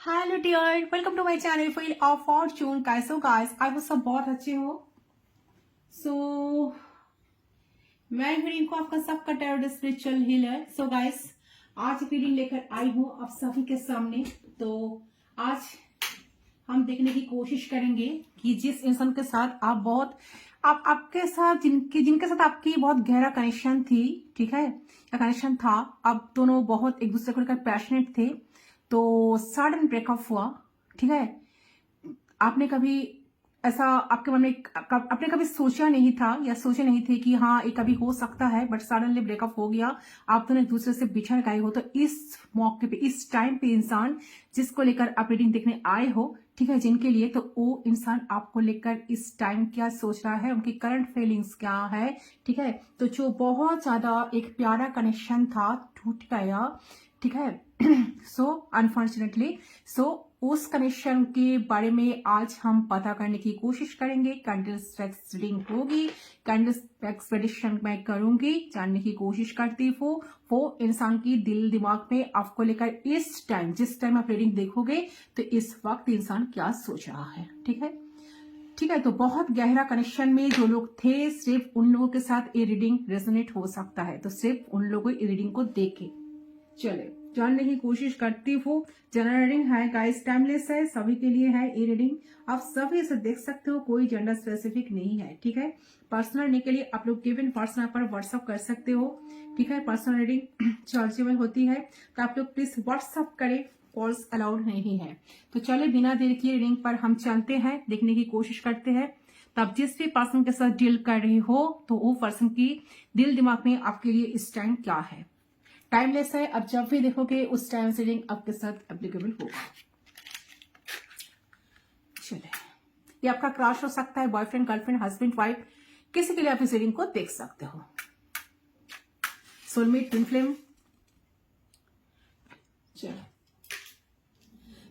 Hello dear, welcome to my channel wheel of fortune. कैसे हो guys? आई वो सब बहुत अच्छे हो। सो मैं रीडिंग को आपका सबका tarot spiritual healer. So guys, आज रीडिंग लेकर आई हूँ आप सभी के सामने। तो आज हम देखने की कोशिश करेंगे कि जिस इंसान के साथ आप बहुत आप आपके साथ जिनके साथ आपकी बहुत गहरा कनेक्शन थी, ठीक है, या कनेक्शन था, आप दोनों बहुत एक दूसरे को लेकर पैशनेट थे, तो सडन ब्रेकअप हुआ, ठीक है। आपने कभी ऐसा आपके मन में आपने कभी सोचा नहीं था या सोचे नहीं थे कि हाँ ये कभी हो सकता है, बट सडनली ब्रेकअप हो गया, आप दोनों एक दूसरे से बिछड़ गए हो। तो इस मौके पे, इस टाइम पे इंसान जिसको लेकर आप रीडिंग देखने आए हो, ठीक है, जिनके लिए, तो वो इंसान आपको लेकर इस टाइम क्या सोच रहा है, उनकी करंट फीलिंग्स क्या है, ठीक है। तो जो बहुत ज्यादा एक प्यारा कनेक्शन था, टूट गया, ठीक है। सो अनफॉर्चुनेटली, सो उस कनेक्शन के बारे में आज हम पता करने की कोशिश करेंगे। कैंडल्स रीडिंग होगी, कैंडल्स एक्सपेडिशन मैं करूंगी, जानने की कोशिश करती हूँ वो इंसान की दिल दिमाग में आपको लेकर इस टाइम, जिस टाइम आप रीडिंग देखोगे, तो इस वक्त इंसान क्या सोच रहा है, ठीक है। ठीक है, तो बहुत गहरा कनेक्शन में जो लोग थे, सिर्फ उन लोगों के साथ ये रीडिंग रेजोनेट हो सकता है, तो सिर्फ उन लोगों ये रीडिंग को देखे। चले जानने की कोशिश करती हूँ। जनरल रीडिंग है गाइस, टाइमलेस है, सभी के लिए है ये रीडिंग। आप सभी इसे देख सकते हो, कोई जेंडर स्पेसिफिक नहीं है, ठीक है। पर्सनल रीडिंग के लिए आप लोग गिवन पर्सनल पर व्हाट्सअप कर सकते हो, ठीक है। पर्सनल रीडिंग चार्जेबल होती है, तो आप लोग प्लीज व्हाट्सअप करें, कॉल्स अलाउड नहीं है। तो चले बिना देर किए रीडिंग पर हम चलते हैं, देखने की कोशिश करते हैं। तब जिस भी पर्सन के साथ डील कर रही हो, तो वो पर्सन की दिल दिमाग में आपके लिए इस टाइम क्या है। टाइमलेस है, अब जब भी देखोगे उस टाइम से रीडिंग आपके साथ एप्लीकेबल होगा। चले, ये आपका क्रश हो सकता है, बॉयफ्रेंड, गर्लफ्रेंड, हस्बैंड, वाइफ, किसी के लिए आप इस रीडिंग को देख सकते हो। Soulmate, twin flame. चलो,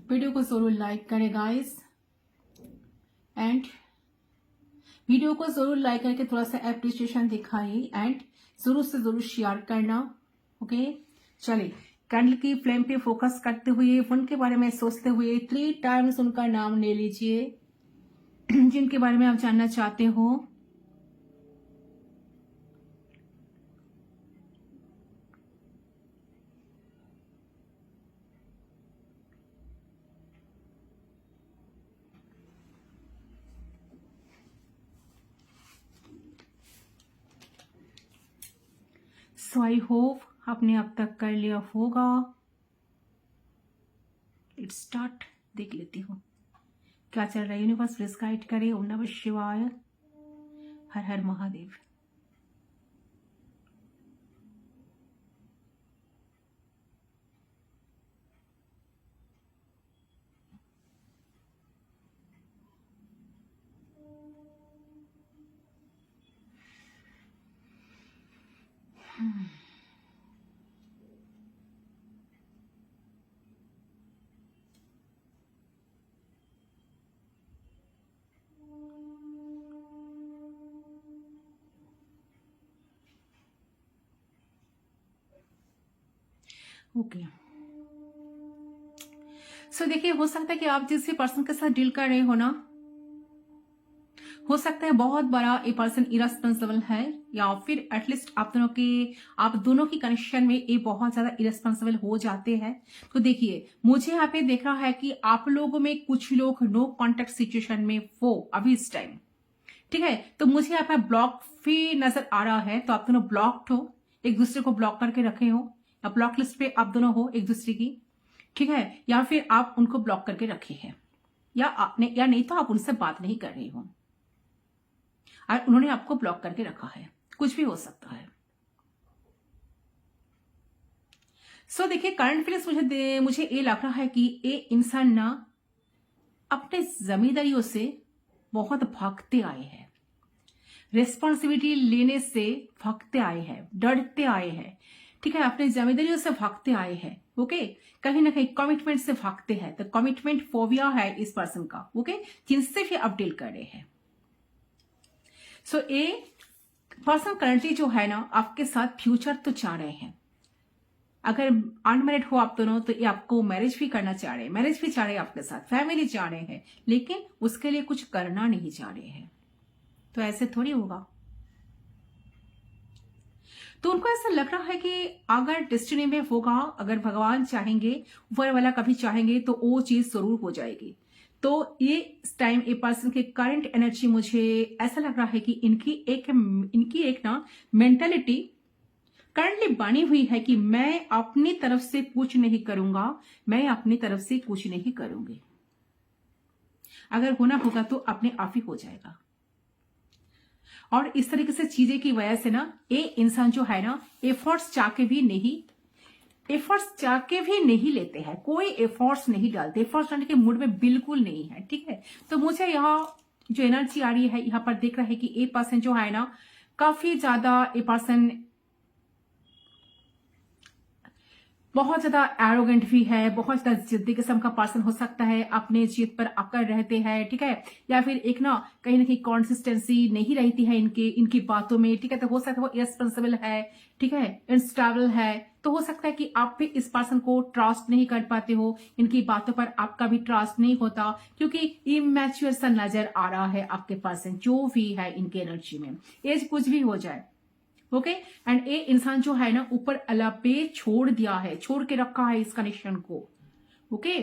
वीडियो को जरूर लाइक करें गाइस, एंड वीडियो को जरूर लाइक करके थोड़ा सा एप्रिसिएशन दिखाइए, एंड जरूर से जरूर शेयर करना, ओके। चलिए, कैंडल की फ्लेम पे फोकस करते हुए, उनके बारे में सोचते हुए 3 टाइम्स उनका नाम ले लीजिए जिनके बारे में आप जानना चाहते हो। सो आई होप आपने अब तक कर लिया होगा। इट स्टार्ट, देख लेती हूँ क्या चल रहा है। यूनिवर्स प्लीज गाइड करे। ओम नमः शिवाय, हर हर महादेव। ओके, सो देखिए, हो सकता है कि आप जिस भी पर्सन के साथ डील कर रहे हो ना, हो सकता है बहुत बड़ा ये पर्सन इरेस्पॉन्सिबल है, या फिर एटलीस्ट आप दोनों की कनेक्शन में ये बहुत ज्यादा इरेस्पॉन्सिबल हो जाते हैं। तो देखिए, मुझे यहाँ पे देख रहा है कि आप लोगों में कुछ लोग नो कॉन्टेक्ट सिचुएशन में वो अभी इस टाइम, ठीक है। तो मुझे यहाँ पे ब्लॉक भी नजर आ रहा है, तो आप दोनों ब्लॉक्ड हो, एक दूसरे को ब्लॉक करके रखे हो, या ब्लॉक लिस्ट पे आप दोनों हो एक दूसरे की, ठीक है। या फिर आप उनको ब्लॉक करके रखे हैं, या नहीं तो आप उनसे बात नहीं कर रही हो और उन्होंने आपको ब्लॉक करके रखा है, कुछ भी हो सकता है। सो देखिए, करंट फीलिंग्स मुझे ये लग रहा है कि ये इंसान ना अपने जिम्मेदारियों से बहुत भागते आए हैं, रिस्पॉन्सिबिलिटी लेने से भागते आए हैं, डरते आए हैं, ठीक है, अपने जिम्मेदारियों से भागते आए हैं, ओके। कहीं ना कहीं कमिटमेंट से भागते हैं, तो कमिटमेंट फोबिया है इस पर्सन का, ओके, जिनसे भी आप डील कर रहे हैं। सो ये पर्सन करंटली जो है ना, आपके साथ फ्यूचर तो चाह रहे हैं, अगर अनमैरिड हो आप दोनों तो ये आपको मैरिज भी करना चाह रहे हैं, मैरिज भी चाह रहे हैं आपके साथ, फैमिली चाह रहे हैं, लेकिन उसके लिए कुछ करना नहीं चाह रहे हैं। तो ऐसे थोड़ी होगा। तो उनको ऐसा लग रहा है कि अगर डेस्टिनी में होगा, अगर भगवान चाहेंगे, ऊपर वाला कभी चाहेंगे तो वो चीज जरूर हो जाएगी। तो ये इस टाइम ए पर्सन के करंट एनर्जी मुझे ऐसा लग रहा है कि इनकी एक ना मेंटालिटी करंटली बनी हुई है कि मैं अपनी तरफ से कुछ नहीं करूंगा, मैं अपनी तरफ से कुछ नहीं करूंगी। अगर होना होगा तो अपने आप ही हो जाएगा। और इस तरीके से चीजें की वजह से ना ये इंसान जो है ना एफर्ट्स चाह के भी नहीं लेते हैं, कोई एफर्ट्स नहीं डालते, एफर्ट्स डालने के मूड में बिल्कुल नहीं है। ठीक है, तो मुझे यहाँ जो एनर्जी आ रही है, यहाँ पर देख रहा है कि ए पर्सन जो है ना काफी ज्यादा ए पर्सन बहुत ज्यादा एरोगेंट भी है, बहुत ज्यादा जिद्दी किस्म का पर्सन हो सकता है, अपने जिद पर अकड़ रहते हैं। ठीक है, या फिर एक ना कहीं कंसिस्टेंसी नहीं रहती है इनकी बातों में। ठीक है, तो हो सकता है वो इररिस्पांसिबल है, ठीक है, इनस्टेबल है। तो हो सकता है कि आप भी इस पर्सन को ट्रस्ट नहीं कर पाते हो, इनकी बातों पर आपका भी ट्रस्ट नहीं होता, क्योंकि इमैच्योर सा नजर आ रहा है आपके पर्सन जो भी है इनके एनर्जी में। एज कुछ भी हो जाए, ओके। एंड ये इंसान जो है ना ऊपर अल्लाह पे छोड़ दिया है, छोड़ के रखा है इस कनेक्शन को। ओके,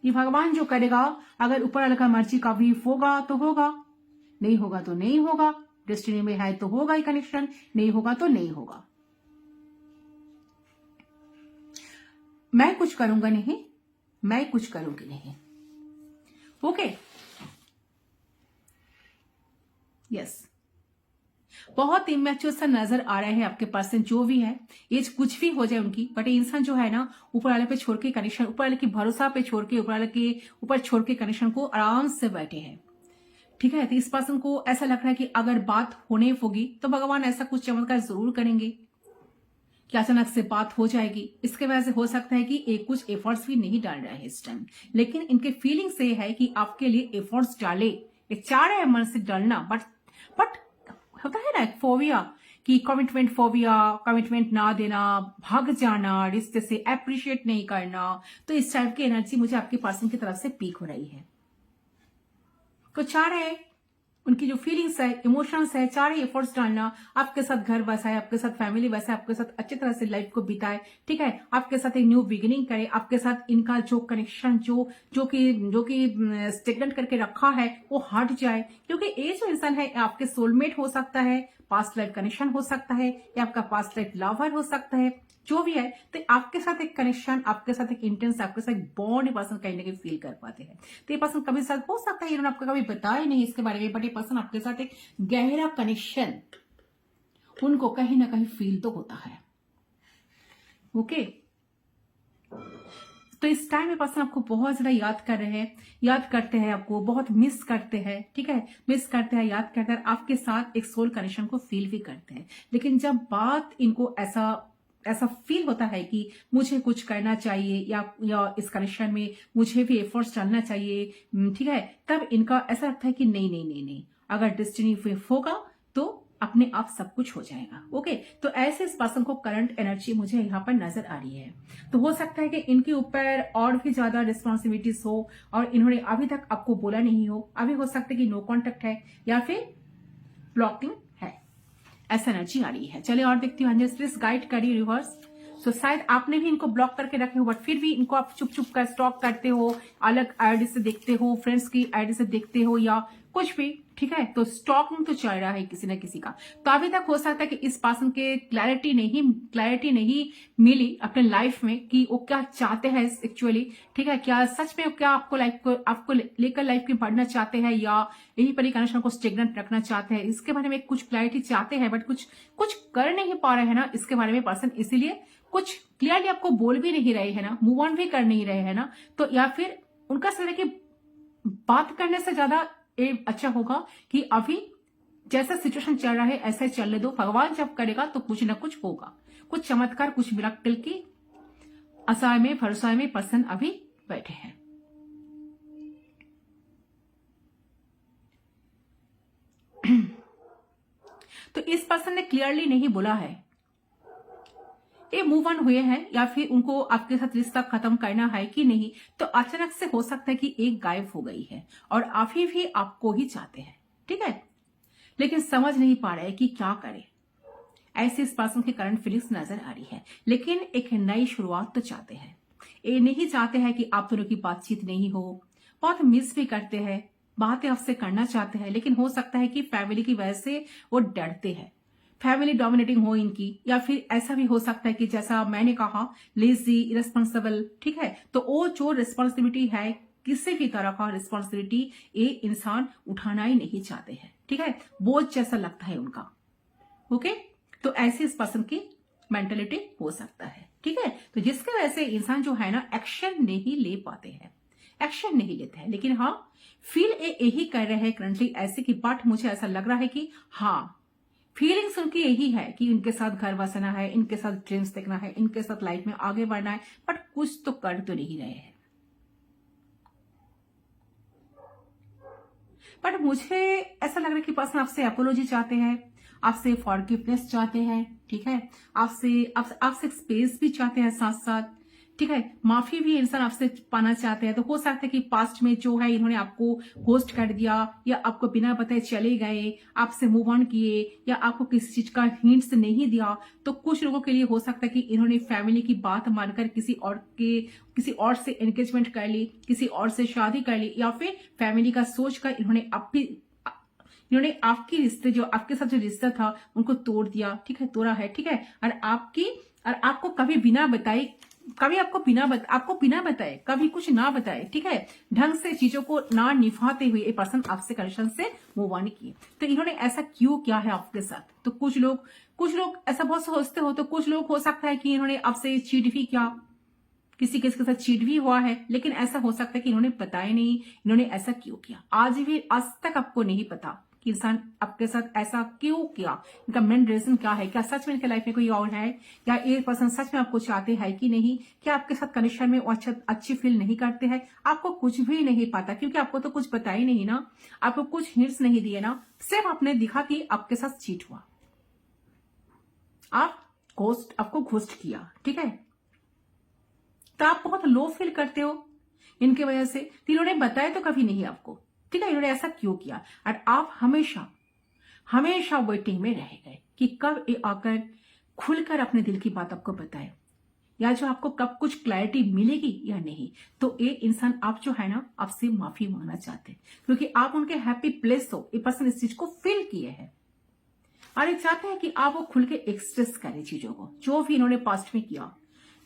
ये भगवान जो करेगा, अगर ऊपर अल्लाह का मर्जी कभी होगा तो होगा, नहीं होगा तो नहीं होगा। डेस्टिनी में है तो होगा ही कनेक्शन, नहीं होगा तो नहीं होगा। मैं कुछ करूंगा नहीं, मैं कुछ करूंगी नहीं। ओके, यस, बहुत इमेच्योर सा नजर आ रहा है आपके पर्सन जो भी है। एज कुछ भी हो जाए उनकी, बट इंसान जो है ना ऊपर वाले पे छोड़ के कनेक्शन, ऊपर वाले की भरोसा पे छोड़ के, ऊपर वाले के ऊपर छोड़ के कनेक्शन को आराम से बैठे हैं। ठीक है, तो इस पर्सन को ऐसा लग रहा है कि अगर बात होने होगी तो भगवान ऐसा कुछ चमत्कार जरूर करेंगे कि अचानक से बात हो जाएगी। इसके वजह से हो सकता है कि एक कुछ एफर्ट्स भी नहीं डाल रहा है इस टाइम, लेकिन इनके फीलिंग से है कि आपके लिए एफर्ट्स डाले, ये चाह रहे हैं मन से डालना, बट होता है ना एक फोबिया कि कमिटमेंट फोबिया, कमिटमेंट ना देना, भाग जाना, रिश्ते से अप्रिशिएट नहीं करना। तो इस टाइप की एनर्जी मुझे आपके पर्सन की तरफ से पीक हो रही है। तो चाह रहे हैं, उनकी जो फीलिंग्स है, इमोशंस है, चाह रहे एफर्ट्स डालना, आपके साथ घर बसाए, आपके साथ फैमिली बसाए, आपके साथ अच्छी तरह से लाइफ को बिताए। ठीक है, आपके साथ एक न्यू बिगिनिंग करे, आपके साथ इनका जो कनेक्शन जो कि स्टेगनेंट करके रखा है वो हट जाए। क्योंकि ये जो इंसान है आपके सोलमेट हो सकता है, पास्ट लाइफ कनेक्शन हो सकता है, या आपका पास्ट लाइफ लवर हो सकता है, जो भी है। तो आपके साथ एक कनेक्शन, आपके साथ एक इंटेंस, आपके साथ एक बॉन्ड पर्सन कहीं ना कहीं फील कर पाते हैं। तो ये पर्सन कभी साथ हो सकता है इन्होंने आपको कभी बताया नहीं इसके बारे में, बट ये पर्सन आपके साथ एक गहरा कनेक्शन उनको कहीं ना कहीं फील तो होता है। ओके, तो इस टाइम में पर्सन आपको बहुत ज्यादा याद कर रहे हैं, याद करते हैं, आपको बहुत मिस करते हैं। ठीक है, मिस करते हैं, याद करते हैं, आपके साथ एक सोल कनेक्शन को फील भी करते हैं। लेकिन जब बात इनको ऐसा फील होता है कि मुझे कुछ करना चाहिए, या इस कनेक्शन में मुझे भी एफर्ट्स डालना चाहिए, ठीक है, तब इनका ऐसा लगता है कि नहीं नहीं नहीं नहीं, अगर डेस्टिनी होगा तो अपने आप सब कुछ हो जाएगा। ओके, तो ऐसे इस पर्सन को करंट एनर्जी मुझे यहाँ पर नजर आ रही है। तो हो सकता है कि इनके ऊपर और भी ज्यादा रिस्पॉन्सिबिलिटीज हो और इन्होंने अभी तक आपको बोला नहीं हो। अभी हो सकता है कि नो कॉन्टेक्ट है या फिर ब्लॉकिंग है, ऐसा एनर्जी आ रही है। चलिए और देखती हूँ, प्लीज गाइड करिए रिवर्स। तो शायद आपने भी इनको ब्लॉक करके रखे हो, बट फिर भी इनको आप चुप चुप कर स्टॉक करते हो, अलग आईडी से देखते हो, फ्रेंड्स की आईडी से देखते हो, या कुछ भी। ठीक है, तो स्टॉकिंग तो चल रहा है किसी न किसी का। तो अभी तक हो सकता है कि इस पर्सन के क्लैरिटी नहीं मिली अपने लाइफ में कि वो क्या चाहते हैं एक्चुअली। ठीक है, क्या सच में क्या आपको लेकर लाइफ में बढ़ना चाहते हैं, या यही पर कनेक्शन को स्टेगनेंट रखना चाहते हैं, इसके बारे में कुछ क्लैरिटी चाहते हैं, बट कुछ कर नहीं पा रहे हैं ना इसके बारे में पर्सन, इसीलिए कुछ क्लियरली आपको बोल भी नहीं रहे हैं ना, मूव ऑन भी कर नहीं रहे हैं ना। तो या फिर उनका सर है कि बात करने से ज्यादा ये अच्छा होगा कि अभी जैसा सिचुएशन चल रहा है ऐसे चलने दो, भगवान जब करेगा तो कुछ ना कुछ होगा, कुछ चमत्कार, कुछ मिराकल की आशा में, भरोसा में पर्सन अभी बैठे हैं। तो इस पर्सन ने क्लियरली नहीं बोला है ये मूव ऑन हुए हैं या फिर उनको आपके साथ रिश्ता खत्म करना है कि नहीं, तो अचानक से हो सकता है कि एक गायब हो गई है और आप भी आपको ही चाहते हैं, ठीक है, लेकिन समझ नहीं पा रहे कि क्या करें। ऐसे इस पर्सन की करंट फीलिंग्स नजर आ रही है, लेकिन एक नई शुरुआत तो चाहते हैं। ये नहीं चाहते हैं कि आप दोनों की बातचीत नहीं हो, बहुत मिस भी करते हैं, बातें आपसे करना चाहते हैं, लेकिन हो सकता है कि फैमिली की वजह से वो डरते हैं, फैमिली डोमिनेटिंग हो इनकी, या फिर ऐसा भी हो सकता है कि जैसा मैंने कहा लेजी, इरेस्पॉन्सिबल, ठीक है, तो वो जो रिस्पॉन्सिबिलिटी है, किसी भी तरह का रिस्पॉन्सिबिलिटी ये इंसान उठाना ही नहीं चाहते हैं, ठीक है, बोझ जैसा लगता है उनका। ओके, तो ऐसी इस पर्सन की मेंटेलिटी हो सकता है, ठीक है, तो जिसके वजह से इंसान जो है ना एक्शन नहीं ले पाते हैं, एक्शन नहीं लेते हैं, लेकिन हाँ फील यही कर रहे हैं करंटली ऐसे कि, बट मुझे ऐसा लग रहा है कि हाँ फीलिंग्स उनकी यही है कि इनके साथ घर बसाना है, इनके साथ ड्रीम्स देखना है, इनके साथ लाइफ में आगे बढ़ना है, बट कुछ तो कर तो नहीं रहे हैं। बट मुझे ऐसा लग रहा है कि पर्सन आपसे अपोलॉजी चाहते हैं, आपसे फॉरगिवनेस चाहते हैं, ठीक है, आपसे स्पेस भी चाहते हैं साथ साथ, ठीक है, माफी भी इंसान आपसे पाना चाहते हैं। तो हो सकता है कि पास्ट में जो है इन्होंने आपको घोस्ट कर दिया, या आपको बिना बताए चले गए, आपसे मूव ऑन किए, या आपको किसी चीज का हिंट्स नहीं दिया। तो कुछ लोगों के लिए हो सकता है कि इन्होंने फैमिली की बात मानकर किसी और से एंगेजमेंट कर ली, किसी और से शादी कर ली, या फिर फैमिली का सोचकर इन्होंने आपकी रिश्ते जो आपके साथ जो रिश्ता था उनको तोड़ दिया, ठीक है, तोड़ा है, ठीक है, और आपको कभी बिना बताए, आपको बिना बताए, कभी कुछ ना बताए, ठीक है, ढंग से चीजों को ना निभाते हुए ये पर्सन आपसे कनेक्शन से मूव ऑन किए। तो इन्होंने ऐसा क्यों किया है आपके साथ? तो कुछ लोग ऐसा बहुत सोचते हो, तो कुछ लोग हो सकता है कि इन्होंने आपसे चीट भी किया, किसी के साथ चीट भी हुआ है, लेकिन ऐसा हो सकता है कि इन्होंने बताया नहीं इन्होंने ऐसा क्यों किया। आज तक आपको नहीं पता कि इंसान आपके साथ ऐसा क्यों किया, इनका मेन रीजन क्या है, क्या सच में इनके लाइफ में कोई और है, या ये पर्सन सच में आपको चाहते हैं कि नहीं, क्या आपके साथ कनेक्शन में वो अच्छी फील नहीं करते हैं, आपको कुछ भी नहीं पता, क्योंकि आपको तो कुछ पता ही नहीं ना, आपको कुछ हिंट्स नहीं दिए ना, सिर्फ आपने दिखा कि आपके साथ चीट हुआ, आपको घोस्ट किया, ठीक है, तो आप बहुत लो फील करते हो इनके वजह से। इन्होंने बताया तो कभी नहीं आपको, ठीक है, इन्होंने ऐसा क्यों किया, और आप हमेशा वेटिंग में रह गए कि कब ये आकर खुलकर अपने दिल की बात आपको बताए, या जो आपको कब कुछ क्लैरिटी मिलेगी या नहीं। तो ये इंसान आप जो है ना आपसे माफी मांगना चाहते हैं, क्योंकि आप उनके हैप्पी प्लेस हो, ये पर्सन इस चीज को फील किए हैं, और ये चाहते हैं कि आप वो खुल के एक्सप्रेस करें चीजों को, जो भी इन्होंने पास्ट में किया।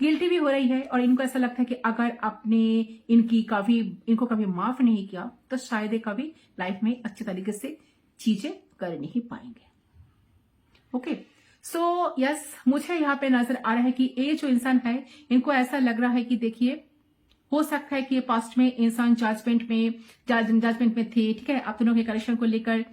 गिल्टी भी हो रही है, और इनको ऐसा लगता है कि अगर आपने इनको कभी माफ नहीं किया, तो शायद ये कभी लाइफ में अच्छे तरीके से चीजें कर नहीं पाएंगे। ओके, सो यस, मुझे यहाँ पे नजर आ रहा है कि ये जो इंसान है, इनको ऐसा लग रहा है कि देखिए, हो सकता है कि पास्ट में इंसान जजमेंट में थे, ठीक है, आप दोनों के कनेक्शन को लेकर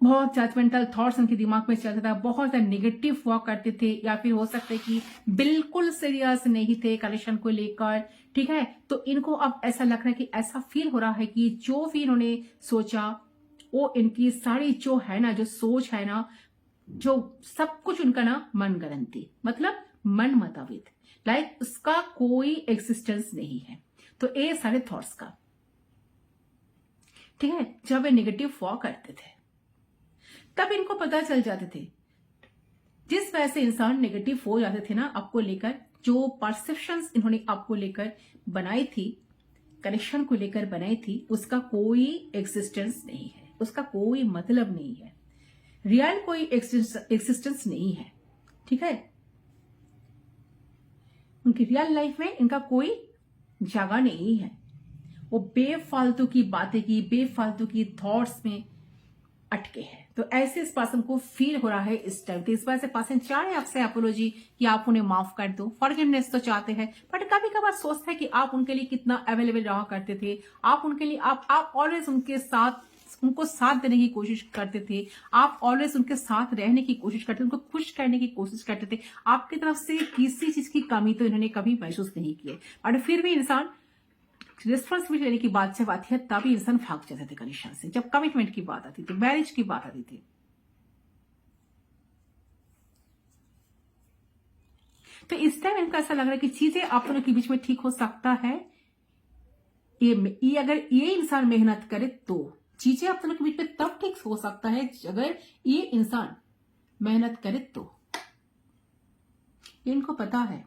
बहुत जजमेंटल थॉट्स उनके दिमाग में चलता था, बहुत ज्यादा नेगेटिव हुआ करते थे, या फिर हो सकता है कि बिल्कुल सीरियस नहीं थे कनेक्शन को लेकर, ठीक है। तो इनको अब ऐसा लग रहा है कि ऐसा फील हो रहा है कि जो भी इन्होंने सोचा वो इनकी सारी जो है ना, जो सोच है ना, जो सब कुछ उनका ना मन गणंती, मतलब मन मुताबिक, लाइक उसका कोई एक्सिस्टेंस नहीं है। तो ये सारे थॉट्स का, ठीक है, जब वे नेगेटिव हुआ करते थे तब इनको पता चल जाते थे, जिस वजह से इंसान नेगेटिव हो जाते थे ना आपको लेकर, जो परसेप्शंस इन्होंने आपको लेकर बनाई थी, कनेक्शन को लेकर बनाई थी, उसका कोई एक्सिस्टेंस नहीं है, उसका कोई मतलब नहीं है, रियल कोई एक्सिस्टेंस नहीं है, ठीक है। उनकी रियल लाइफ में इनका कोई जगह नहीं है, वो बेफालतू की बातें की, बेफालतू की थॉट्स में अटके हैं। तो ऐसे इस पर्सन को फील हो रहा है इस टाइम। तो इस वजह से पर्सन चाह रहे आपसे अपोलॉजी कि आप उन्हें माफ कर दो, फॉरगिवनेस तो चाहते हैं, बट कभी कभार सोचते हैं कि आप उनके लिए कितना अवेलेबल रहा करते थे, आप उनके लिए आप ऑलवेज उनको साथ देने की कोशिश करते थे, आप ऑलवेज उनके साथ रहने की कोशिश करते थे, उनको खुश करने की कोशिश करते थे, आपकी तरफ से किसी चीज की कमी तो इन्होंने कभी महसूस नहीं की है। और फिर भी इंसान रिस्पॉन्सिबिलिटी लेने की बात जब आती है तभी इंसान भाग जाते थे कनेक्शन से, जब कमिटमेंट की बात आती थी, मैरिज की बात आती थी। तो इस टाइम इनको ऐसा लग रहा है कि चीजें आप दोनों के बीच में ठीक हो सकता है। ये अगर ये इंसान मेहनत करे तो चीजें आप दोनों के बीच में तब ठीक हो सकता है अगर ये इंसान मेहनत करे तो। इनको पता है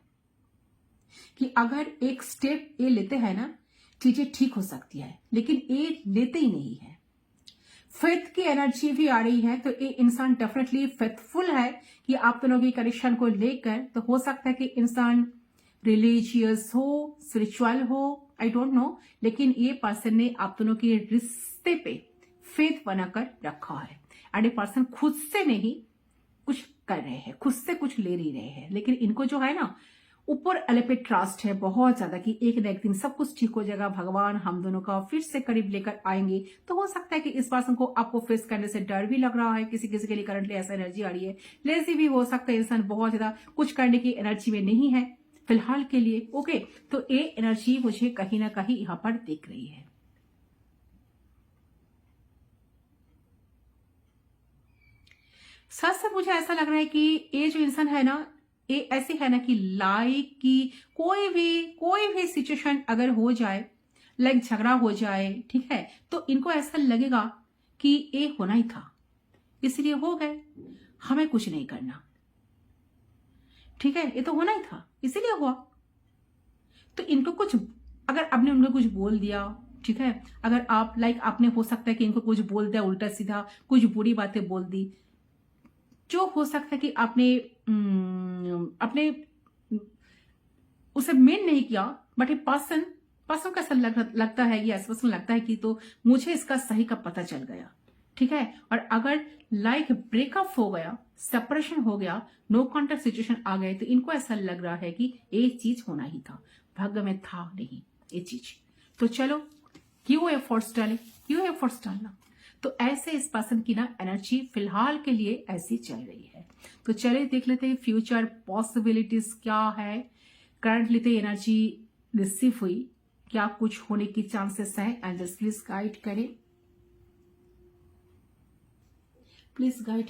कि अगर एक स्टेप ये लेते हैं ना चीजें ठीक हो सकती है, लेकिन ये लेते ही नहीं है। फेथ की एनर्जी भी आ रही है, तो ये इंसान डेफिनेटली फेथफुल है कि आप दोनों की कनेक्शन को लेकर। तो हो सकता है कि इंसान रिलीजियस हो, स्पिरिचुअल हो, आई डोंट नो, लेकिन ये पर्सन ने आप दोनों के रिश्ते पे फेथ बनाकर रखा है। एंड ये पर्सन खुद से नहीं कुछ कर रहे हैं, खुद से कुछ ले नहीं रहे हैं, लेकिन इनको जो है ना ऊपर अल्लाह पे ट्रस्ट है बहुत ज्यादा कि एक न एक दिन सब कुछ ठीक हो जाएगा, भगवान हम दोनों का फिर से करीब लेकर आएंगे। तो हो सकता है कि इस पर्सन को आपको फेस करने से डर भी लग रहा है, किसी किसी के लिए करंटली ऐसा एनर्जी आ रही है। लेजी भी हो सकता है, इंसान बहुत ज्यादा कुछ करने की एनर्जी में नहीं है फिलहाल के लिए। ओके, तो ये एनर्जी मुझे कहीं ना कहीं यहां पर दिख रही है। सच से मुझे ऐसा लग रहा है कि ये जो इंसान है ना, ये ऐसे है ना कि लाइक की कोई भी सिचुएशन अगर हो जाए, लाइक झगड़ा हो जाए, ठीक है, तो इनको ऐसा लगेगा कि ये होना ही था, इसलिए हो गए, हमें कुछ नहीं करना, ठीक है, ये तो होना ही था इसीलिए हुआ। तो इनको कुछ अगर आपने उनको कुछ बोल दिया, ठीक है, अगर आप लाइक आपने हो सकता है कि इनको कुछ बोल दिया उल्टा सीधा, कुछ बुरी बातें बोल दी, जो हो सकता है कि आपने अपने उसे मेन नहीं किया, बट ये पर्सन को ऐसा लगता है, ये पर्सन लगता है कि तो मुझे इसका सही का पता चल गया, ठीक है। और अगर लाइक ब्रेकअप हो गया, सेपरेशन हो गया, नो कॉन्टेक्ट सिचुएशन आ गए, तो इनको ऐसा लग रहा है कि ये चीज होना ही था, भाग्य में था नहीं ये चीज। तो चलो क्यों एफर्ट्स डालना। तो ऐसे इस पर्सन की ना एनर्जी फिलहाल के लिए ऐसी चल रही है। तो चलिए देख लेते हैं फ्यूचर पॉसिबिलिटीज क्या है। करंटली तो एनर्जी रिसीव हुई, क्या कुछ होने की चांसेस है? एंजल्स प्लीज गाइड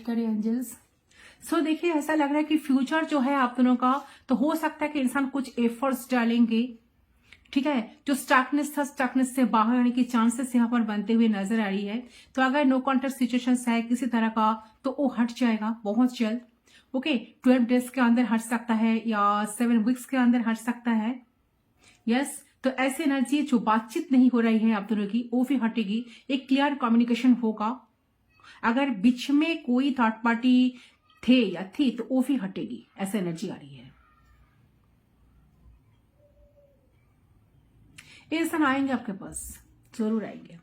करें, एंजल्स। सो देखिए ऐसा लग रहा है कि फ्यूचर जो है आप दोनों का, तो हो सकता है कि इंसान कुछ एफर्ट्स डालेंगे, ठीक है। जो स्टकनेस था, स्टकनेस से बाहर आने की चांसेस यहाँ पर बनते हुए नजर आ रही है। तो अगर नो कॉन्टेक्ट सिचुएशन है किसी तरह का, तो वो हट जाएगा बहुत जल्द। ओके, 12 डेज के अंदर हट सकता है या 7 वीक्स के अंदर हट सकता है। यस, तो ऐसी एनर्जी जो बातचीत नहीं हो रही है आप दोनों की, वो भी हटेगी, एक क्लियर कम्युनिकेशन होगा। अगर बीच में कोई थर्ड पार्टी थे या थी, तो वो भी हटेगी, ऐसी एनर्जी आ रही है। ये इंसान आएंगे आपके पास, जरूर आएंगे।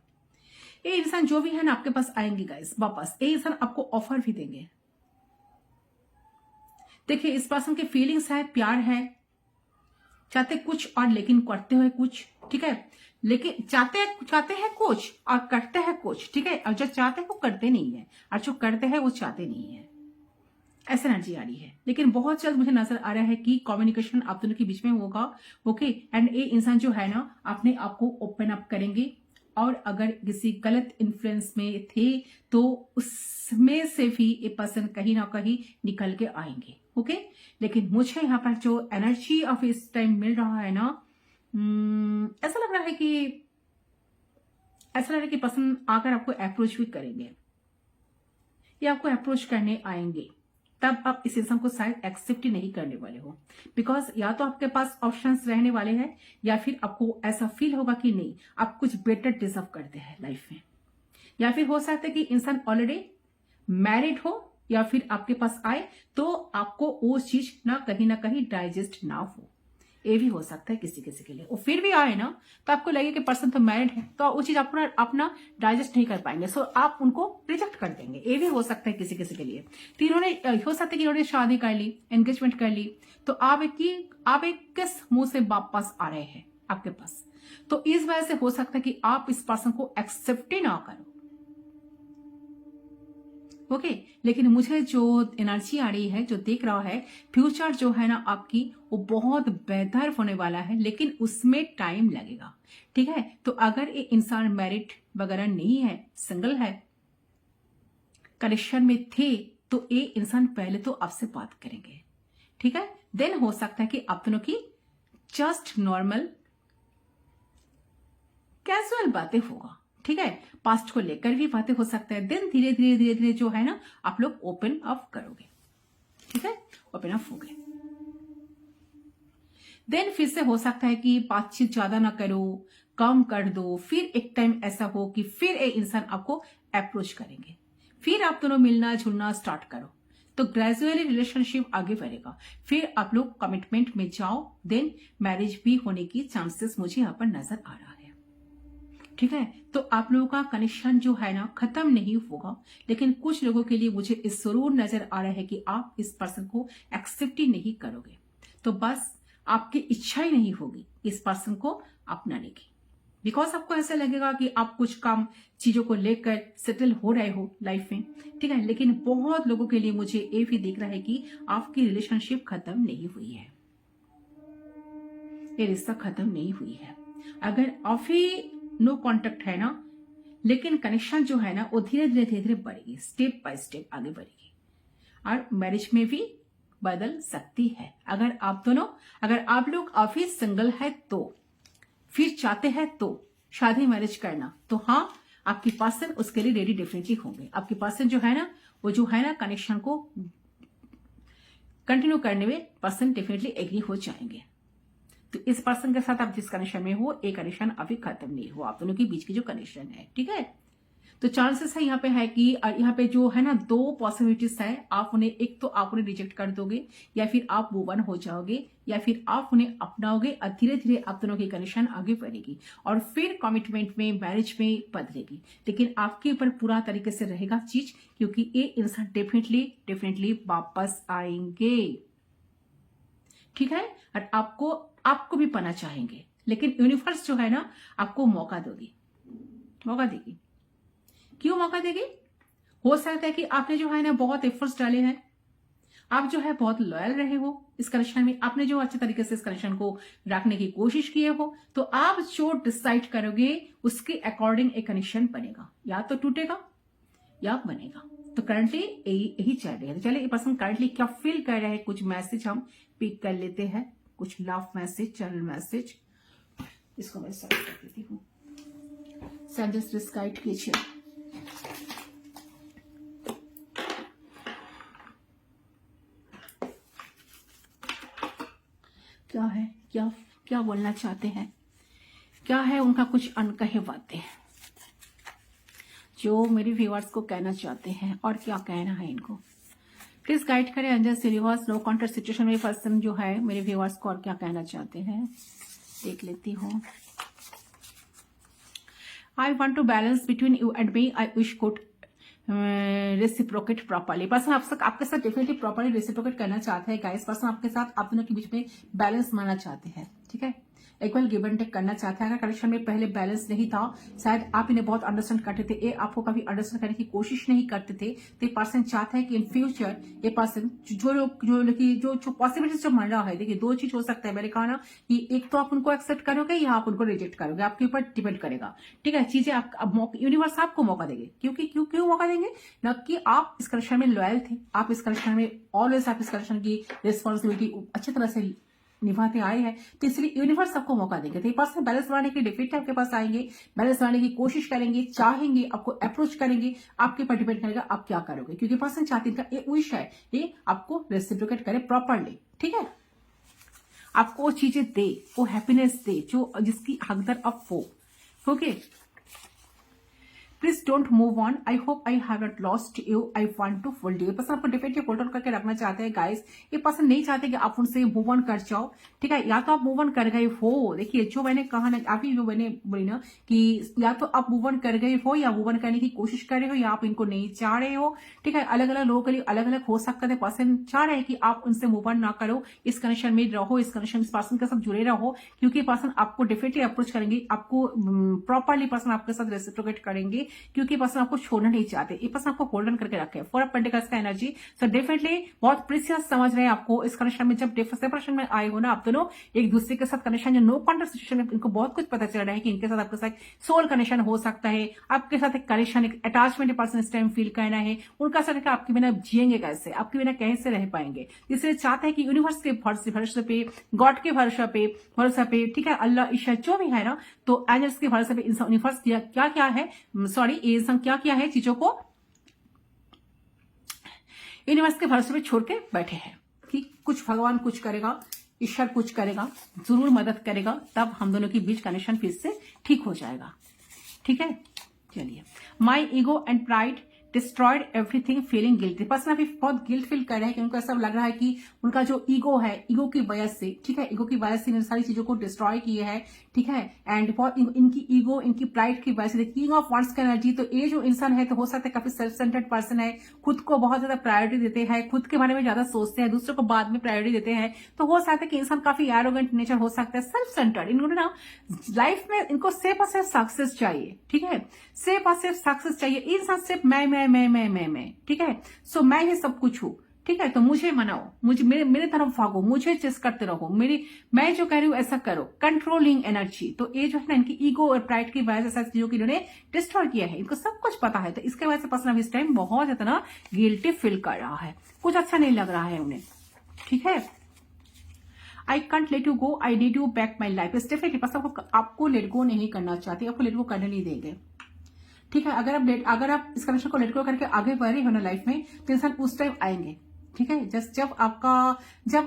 ये इंसान जो भी है ना आपके पास आएंगे गाइस वापस। ये इंसान आपको ऑफर भी देंगे। देखिए इस पर्सन की फीलिंग्स है, प्यार है, चाहते कुछ और लेकिन करते हुए कुछ, ठीक है। लेकिन चाहते हैं कुछ और करते हैं कुछ, ठीक है। और जो चाहते हैं वो करते नहीं है, और जो करते हैं वो चाहते नहीं है, ऐसा एनर्जी आ रही है। लेकिन बहुत जल्द मुझे नजर आ रहा है कि कम्युनिकेशन आप दोनों के बीच में होगा। ओके, एंड ये इंसान जो है ना अपने आप को ओपन अप करेंगे, और अगर किसी गलत इन्फ्लुएंस में थे तो उसमें से भी ये पर्सन कहीं ना कहीं निकल के आएंगे। ओके, लेकिन मुझे यहाँ पर जो एनर्जी ऑफ इस टाइम मिल रहा है ना, ऐसा लग रहा है कि पर्सन आकर आपको अप्रोच भी करेंगे, या आपको अप्रोच करने आएंगे, तब आप इस इंसान को शायद एक्सेप्ट ही नहीं करने वाले हो। बिकॉज या तो आपके पास ऑप्शंस रहने वाले हैं, या फिर आपको ऐसा फील होगा कि नहीं आप कुछ बेटर डिजर्व करते हैं लाइफ में। या फिर हो सकता है कि इंसान ऑलरेडी मैरिड हो, या फिर आपके पास आए तो आपको वो चीज ना कहीं डाइजेस्ट ना हो। ये भी हो सकता है किसी किसी के लिए। वो फिर भी आए ना तो आपको लगे कि पर्सन तो मैरिड है, तो वो चीज अपना डाइजेस्ट नहीं कर पाएंगे, सो आप उनको रिजेक्ट कर देंगे। ये भी हो सकता है किसी किसी के लिए। तो इन्होंने हो सकता है कि इन्होंने शादी कर ली, एंगेजमेंट कर ली, तो आप एक किस मुंह से वापस आ रहे हैं आपके पास। तो इस वजह से हो सकता है कि आप इस पर्सन को एक्सेप्ट ही ना करो। ओके, लेकिन मुझे जो एनर्जी आ रही है, जो देख रहा है, फ्यूचर जो है ना आपकी वो बहुत बेहतर होने वाला है, लेकिन उसमें टाइम लगेगा, ठीक है। तो अगर ये इंसान मैरिड वगैरह नहीं है, सिंगल है, कनेक्शन में थे, तो ये इंसान पहले तो आपसे बात करेंगे, ठीक है। देन हो सकता है कि आप दोनों की जस्ट नॉर्मल कैजुअल बातें होगा, ठीक है। पास्ट को लेकर भी बातें हो सकता है। देन धीरे धीरे धीरे धीरे जो है ना आप लोग ओपन अप करोगे, ठीक है, ओपन अप हो गए। देन फिर से हो सकता है कि बातचीत ज्यादा ना करो, कम कर दो, फिर एक टाइम ऐसा हो कि फिर एक इंसान आपको अप्रोच करेंगे, फिर आप दोनों मिलना जुलना स्टार्ट करो, तो ग्रेजुअली रिलेशनशिप आगे बढ़ेगा। फिर आप लोग कमिटमेंट में जाओ, देन मैरिज भी होने की चांसेस मुझे यहाँ पर नजर आ रहा है, ठीक है। तो आप लोगों का कनेक्शन जो है ना खत्म नहीं होगा, लेकिन कुछ लोगों के लिए मुझे इस जरूर नजर आ रहा है कि आप इस पर्सन को एक्सेप्ट ही नहीं करोगे, तो बस आपकी इच्छा ही नहीं होगी इस पर्सन को अपनाने की, बिकॉज आपको ऐसा लगेगा कि आप कुछ काम चीजों को लेकर सेटल हो रहे हो लाइफ में, ठीक है। लेकिन बहुत लोगों के लिए मुझे ये भी दिख रहा है कि आपकी रिलेशनशिप खत्म नहीं हुई है, ये रिश्ता खत्म नहीं हुई है। अगर अभी नो कॉन्टेक्ट है ना, लेकिन कनेक्शन जो है ना वो धीरे धीरे धीरे धीरे बढ़ेगी, स्टेप बाय स्टेप आगे बढ़ेगी, और मैरिज में भी बदल सकती है। अगर आप लोग अभी सिंगल है तो, फिर चाहते हैं तो शादी मैरिज करना, तो हाँ आपकी पर्सन उसके लिए रेडी डेफिनेटली होंगे। आपकी पर्सन जो है ना वो जो है ना कनेक्शन को कंटिन्यू करने में पर्सन डेफिनेटली एग्री हो जाएंगे। तो इस पर्सन के साथ आप जिस कनेक्शन में हो, एक कनेक्शन अभी खत्म नहीं हुआ, आप दोनों के बीच की जो कनेक्शन है, ठीक है। तो चांसेस है यहाँ पे है कि यहाँ पे जो है ना दो पॉसिबिलिटीज है, आप उन्हें एक तो आप उन्हें रिजेक्ट कर दोगे, या फिर आप मूव ऑन हो जाओगे, या फिर आप उन्हें अपनाओगे और धीरे धीरे आप दोनों की कनेक्शन आगे बढ़ेगी और फिर कमिटमेंट में मैरिज में बदलेगी। लेकिन आपके ऊपर पूरा तरीके से रहेगा चीज, क्योंकि ये इंसान डेफिनेटली वापस आएंगे, ठीक है। और आपको भी पाना चाहेंगे, लेकिन यूनिवर्स जो है ना आपको मौका देगी। क्यों मौका देगी? हो सकता है कि आपने जो है ना बहुत एफर्ट्स डाले हैं, आप जो है बहुत लॉयल रहे हो इस कनेक्शन में, आपने जो अच्छे तरीके से इस कनेक्शन को रखने की कोशिश किए हो, तो आप जो डिसाइड करोगे उसके अकॉर्डिंग एक कनेक्शन बनेगा, या तो टूटेगा या बनेगा। तो करंटली यही चल रही है। तो चलिए ये पर्सन करंटली क्या फील कर रहे हैं, कुछ मैसेज हम पिक कर लेते हैं, कुछ लव मैसेज, चैनल मैसेज। इसको मैं सर्च कर देती हूँ, सजेस्ट गाइड कीजिए। क्या है, क्या बोलना चाहते हैं, क्या है उनका कुछ अनकहे बातें जो मेरे व्यूअर्स को कहना चाहते हैं, और क्या कहना है इनको। प्लीज गाइड करें अंजस यूनिवर्स, लो कॉन्टेक्ट सिचुएशन में पर्सन जो है मेरे व्यूअर्स को और क्या कहना चाहते हैं, देख लेती हूँ। I want to balance between you and me, I wish could reciprocate properly. Person आपके साथ डेफिनेटली प्रॉपरली रेसिप्रोकेट करना चाहते हैं गाइस। पर्सन आपके साथ आप दोनों के बीच में बैलेंस मानना चाहते हैं, ठीक है, इक्वल गिव एंड टेक करना चाहते हैं। अगर कनेक्शन में पहले बैलेंस नहीं था, शायद आप इन्हें बहुत अंडरस्टैंड करते थे, ये आपको कभी अंडरस्टैंड करने की कोशिश नहीं करते थे, तो ये पर्सन चाहता है कि इन फ्यूचर ये पर्सन जो पॉसिबिलिटीज जो मान रहा है, देखिए दो चीज हो सकता है, मैंने कहा ना कि एक तो आप उनको एक्सेप्ट करोगे या आप उनको रिजेक्ट करोगे, आपके ऊपर डिपेंड करेगा, ठीक है। चीजें यूनिवर्स आपको मौका देंगे, क्योंकि क्यों मौका देंगे ना, कि आप इस कनेक्शन में लॉयल थे, आप इस कनेक्शन में ऑलवेज आप इस कनेक्शन की रिस्पॉन्सिबिलिटी अच्छी तरह से निभाते आए हैं, तो इसलिए यूनिवर्स आपको मौका देंगे। तो ये पर्सन बैलेंस बनाने के डिफिट आपके पास आएंगे, बैलेंस बनाने की कोशिश करेंगे, चाहेंगे, आपको अप्रोच करेंगे, आपके ऊपर डिपेंड करेगा आप क्या करोगे, क्योंकि पर्सन चाहते हैं ये विश है, ये आपको रेसिप्रोकेट करे प्रॉपरली, ठीक है, आपको वो चीजें दे, वो हैप्पीनेस दे जो जिसकी हकदार आप हो, okay. Please don't move on, I hope I have not lost you, I want to hold you. Person आपको डेफिनेटली होल्ड ऑन करके रखना चाहते हैं गाइस। ये पर्सन नहीं चाहते कि आप उनसे मूव ऑन कर जाओ, ठीक है, या तो आप मूव ऑन कर गए हो, देखिए जो मैंने कहा ना, अभी जो मैंने बोली ना कि या तो आप मूव ऑन कर गए हो या मूव ऑन करने की कोशिश कर रहे हो, या आप इनको नहीं चाह रहे हो, ठीक है। अलग अलग लोगों के लिए अलग अलग हो सकता है। पर्सन चाह रहे हैं कि आप उनसे मूव ऑन ना करो, इस कनेक्शन में रहो, इस पर्सन के साथ जुड़े रहो, क्योंकि पर्सन आपको डेफिनेटली अप्रोच करेंगे, आपको प्रॉपरली पर्सन आपके साथ रेसिप्रोकेट करेंगे, क्योंकि पर्सन आपको छोड़ना नहीं चाहते, ये पर्सन आपको होल्ड ऑन करके रखे। 4 ऑफ पेंटिकल्स का एनर्जी, सो डेफिनेटली बहुत प्रीसियस समझ रहे हैं आपको इस कनेक्शन में। जब सेपरेशन में आए हो ना आप दोनों एक दूसरे के साथ कनेक्शन, जो नो कॉन्टेक्ट सिचुएशन में, इनको बहुत कुछ पता चल रहा है कि इनके साथ आपके साथ सोल कनेक्शन हो सकता है, आपके साथ एक कनेक्शन, एक अटैचमेंट पर्सन इस टाइम फील करना है। उनका साथ आपके बिना जिएंगे कैसे, आपके बिना कैसे रह पाएंगे, इसलिए चाहते हैं कि यूनिवर्स के भरोसे पे, गॉड के भरोसा पे, ठीक है, अल्लाह ईश्वर जो भी है ना, तो एंजल्स के भरोसे पे इंसान यूनिवर्स क्या क्या है, सॉरी ये इंसान क्या क्या है चीजों को यूनिवर्स के भरोसे पे छोड़ के बैठे हैं कि कुछ भगवान कुछ करेगा, ईश्वर कुछ करेगा, जरूर मदद करेगा, तब हम दोनों के बीच कनेक्शन फिर से ठीक हो जाएगा। ठीक है, चलिए। My ego and pride destroyed everything, feeling guilty. Person अभी बहुत गिल्ट फील कर रहे हैं कि उनको ऐसा लग रहा है कि उनका जो ईगो है, ईगो की वजह से, ठीक है, ईगो की वजह से इन सारी चीजों को डिस्ट्रॉय किए है, ठीक है, एंड बहुत इनकी ईगो, इनकी प्राइड की वजह से, किंग ऑफ वांड्स का एनर्जी। तो ये जो इंसान है तो हो सकता है काफी सेल्फ सेंटर्ड पर्सन है, खुद को बहुत ज्यादा प्रायोरिटी देते हैं, खुद के बारे में ज्यादा सोचते हैं, दूसरों को बाद में प्रायोरिटी देते हैं। तो हो सकता है कि इंसान काफी एरोगेंट नेचर हो सकता है, सेल्फ सेंटर्ड। इन्होंने ना लाइफ में इनको सिर्फ और सिर्फ सक्सेस चाहिए, ठीक है, सिर्फ और सिर्फ सक्सेस चाहिए। इंसान सिर्फ मैं, ठीक है, सो मैं ही सब कुछ हूं, ठीक है, तो मुझे मनाओ, मुझे मेरे तरफ भागो, मुझे चेस करते रहो, मैं जो कह रही हूं ऐसा करो, कंट्रोलिंग एनर्जी। तो ये जो है ना इनकी ईगो और प्राइड की वजह से चीजों की इन्होंने डिस्ट्रॉय किया है, इनको सब कुछ पता है, तो इसके वजह से पर्सन इस टाइम बहुत ज्यादा गिल्टी फील कर रहा है, कुछ अच्छा नहीं लग रहा है उन्हें, ठीक है। I can't let you go, I need you back my life. Definitely person आपको लेट गो नहीं करना चाहते, आपको लेट गो करने नहीं देंगे, ठीक है। अगर आप इस कनेक्शन को लेट गो करके आगे बढ़ रहे हो ना लाइफ में, तो इंसान उस टाइम आएंगे, ठीक है, जब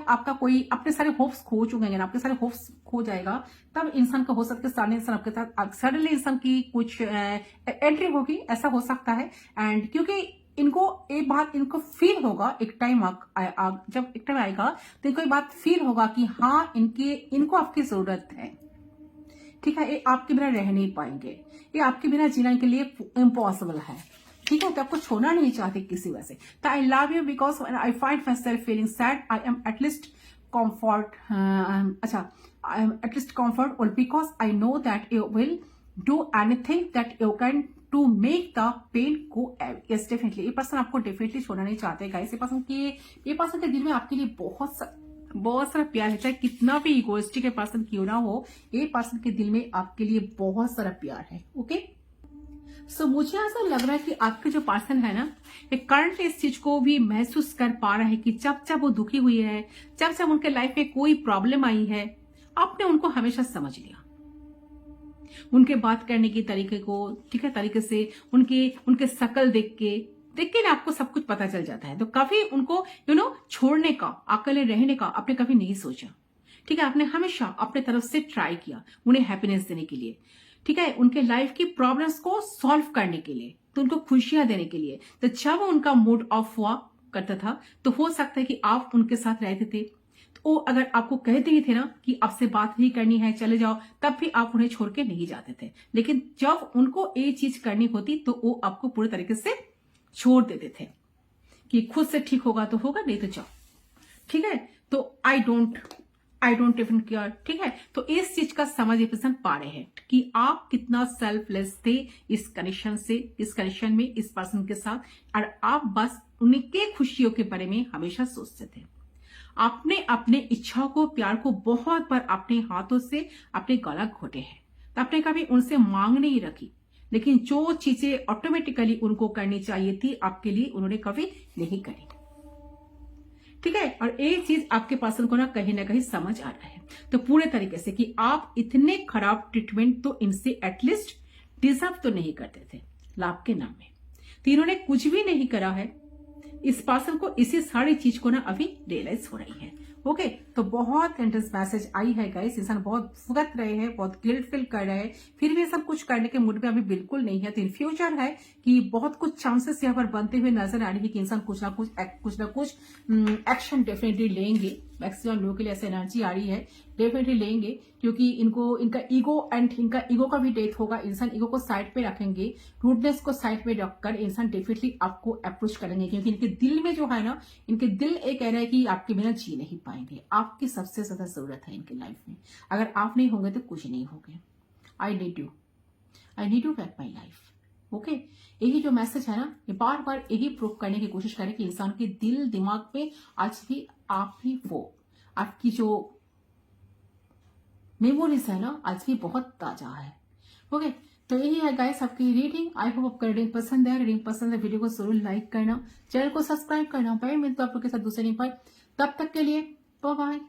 आपका कोई अपने सारे होप्स खो चुके हैं ना, अपने सारे होप्स खो जाएगा, तब इंसान का हो सकता है सारे इंसान आपके साथ सडनली इंसान की कुछ एंट्री होगी, ऐसा हो सकता है। एंड क्योंकि इनको एक बात इनको फील होगा, एक टाइम जब एक टाइम आएगा तो इनको एक बात फील होगा कि हाँ इनको आपकी जरूरत है, ठीक है, ये आपके बिना रह नहीं पाएंगे, ये आपके बिना जीने के लिए इम्पॉसिबल है, ठीक है, तो आपको छोड़ना नहीं चाहते किसी वजह से। तो I love you because I find myself feeling sad, I am at least comfort, I am at least comfort, और because I know that you will do anything that you can to make the pain go away. Yes, definitely ये person आपको definitely छोड़ना नहीं चाहते guys. ये person के दिल में आपके लिए बहुत सारा प्यार है, चाहे कितना भी इगोइस्टिक पर्सन क्यों ना हो, ये पर्सन के दिल में आपके लिए बहुत सारा प्यार है, ओके। सो मुझे ऐसा लग रहा है कि आपके जो पर्सन है ना, ये करंट इस चीज को भी महसूस कर पा रहा है कि जब वो दुखी हुई है, जब उनके लाइफ में कोई प्रॉब्लम आई है, आपने उनको हमेशा समझ लिया, उनके बात करने के तरीके को, ठीक है, तरीके से उनके शकल देख के ना आपको सब कुछ पता चल जाता है। तो कभी उनको छोड़ने का, अकेले रहने का आपने कभी नहीं सोचा, ठीक है, आपने हमेशा अपने तरफ से ट्राई किया उन्हें हैप्पीनेस देने के लिए, ठीक है, उनके लाइफ की प्रॉब्लम्स को सॉल्व करने के लिए, तो उनको खुशियां देने के लिए। तो जब उनका मूड ऑफ हुआ करता था, तो हो सकता है कि आप उनके साथ रहते थे, तो वो अगर आपको कहते ही थे ना कि आपसे बात नहीं करनी है, चले जाओ, तब भी आप उन्हें छोड़ के नहीं जाते थे। लेकिन जब उनको ये चीज करनी होती तो वो आपको पूरे तरीके से छोड़ देते थे कि खुद से ठीक होगा तो होगा, नहीं तो जाओ, ठीक है। तो आई डोंट इवन केयर, ठीक है। तो इस चीज का समझ ये पर्सन पा रहे हैं कि आप कितना सेल्फलेस थे इस कनेक्शन में इस पर्सन के साथ, और आप बस उनके खुशियों के बारे में हमेशा सोचते थे। आपने अपने इच्छाओं को, प्यार को बहुत बार अपने हाथों से अपने गला घोटे हैं, तो आपने कभी उनसे मांग नहीं रखी, लेकिन जो चीजें ऑटोमेटिकली उनको करनी चाहिए थी आपके लिए, उन्होंने कभी नहीं करी, ठीक है। और एक चीज आपके पर्सन को ना कहीं समझ आ रहा है, तो पूरे तरीके से कि आप इतने खराब ट्रीटमेंट तो इनसे एटलीस्ट डिजर्व तो नहीं करते थे लाभ के नाम में। तो इन्होंने कुछ भी नहीं करा है, इस पर्सन को इसी सारी चीज को ना अभी रियलाइज हो रही है, ओके। तो बहुत इंटेंस मैसेज आई है गाइस, इंसान बहुत भुगत रहे हैं, बहुत गिल्ट फील कर रहे हैं, फिर भी सब कुछ करने के मूड में अभी बिल्कुल नहीं है। तो इन फ्यूचर है कि बहुत कुछ चांसेस यहाँ पर बनते हुए नजर आ रही है कि इंसान कुछ ना कुछ एक्शन डेफिनेटली लेंगे। मैक्सिमम लोगों के लिए ऐसी एनर्जी आ रही है, डेफिनेटली लेंगे, क्योंकि इनका ईगो का भी डेथ होगा। इंसान ईगो को साइड पे रखेंगे, रूडनेस को साइड पे रखकर इंसान डेफिनेटली आपको अप्रोच करेंगे, क्योंकि इनके दिल में जो है ना, इनके दिल ये कह रहा है कि आपके बिना जी नहीं पाएंगे, आपकी सबसे ज्यादा जरूरत है इनकी लाइफ में। अगर आप नहीं होंगे तो कुछ नहीं होंगे। आई need you back my life, okay, यही जो मैसेज है ना, ये बार बार यही प्रूव करने की कोशिश करें कि इंसान के दिल दिमाग पे आज भी आप ही वो आपकी जो मेमोरीज है ना आज भी बहुत ताजा है। ओके, तो यही है गाइस आपकी रीडिंग। आई होप आपको रीडिंग पसंद है। रीडिंग पसंद है वीडियो को जरूर लाइक करना, चैनल को सब्सक्राइब करना। बाय, मिलते हैं आप लोग के साथ दूसरे रीडिंग पर। तब तक के लिए बाय बाय।